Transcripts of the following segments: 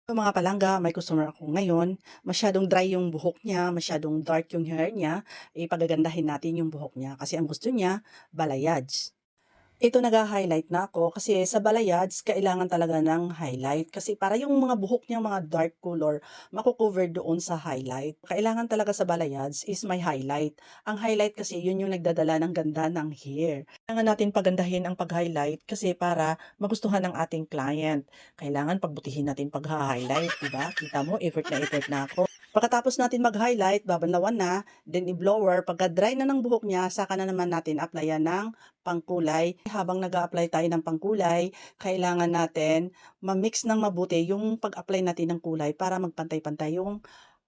Mga palangga, may customer ako ngayon, masyadong dry yung buhok niya, masyadong dark yung hair niya, pagagandahin natin yung buhok niya kasi ang gusto niya, balayage. Ito nagha-highlight na ako kasi sa balayage kailangan talaga ng highlight kasi para yung mga buhok niyang mga dark color mako-cover doon sa highlight. Kailangan talaga sa balayage is may highlight. Ang highlight kasi yun yung nagdadala ng ganda ng hair. Kailangan natin pagandahin ang pag-highlight kasi para magustuhan ng ating client. Kailangan pagbutihin natin pag-highlight, di ba? Kita mo, effort na ako. Pagkatapos natin mag-highlight, babanlawan na, then i-blower. Pagka dry na ng buhok niya, saka na naman natin applyan ng pangkulay. Habang nag-a-apply tayo ng pangkulay, kailangan natin ma-mix ng mabuti yung pag-apply natin ng kulay para magpantay-pantay yung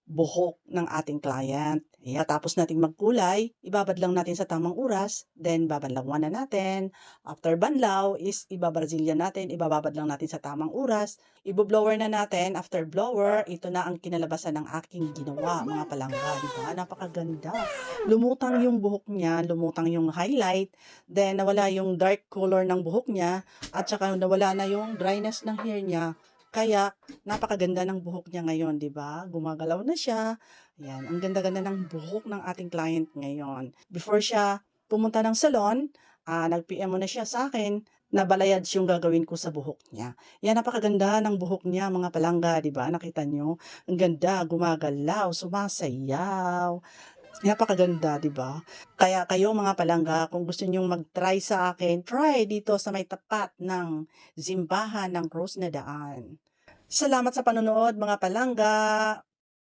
buhok ng ating client. Ayan, tapos nating magkulay, ibabad lang natin sa tamang oras, then babanlawan na natin. After banlaw is ibabrazilian natin, ibababad lang natin sa tamang oras. Ibo-blower na natin. After blower, ito na ang kinalabasan ng aking ginawa, mga palangga, di ba? Napakaganda. Lumutang yung buhok niya, lumutang yung highlight, then nawala yung dark color ng buhok niya, at saka nawala na yung dryness ng hair niya. Kaya napakaganda ng buhok niya ngayon, 'di ba? Gumagalaw na siya. Ayan, ang ganda-ganda ng buhok ng ating client ngayon. Before siya pumunta ng salon, nag-PM muna siya sa akin na balayage yung gagawin ko sa buhok niya. Yan, napakaganda ng buhok niya, mga palangga, 'di ba? Nakita niyo? Ang ganda, gumagalaw, sumasayaw. Napakaganda, 'di ba? Kaya kayo mga palangga, kung gusto niyong mag-try sa akin, try dito sa may tapat ng Simbahan ng Cruz na Daan. Salamat sa panonood mga palangga.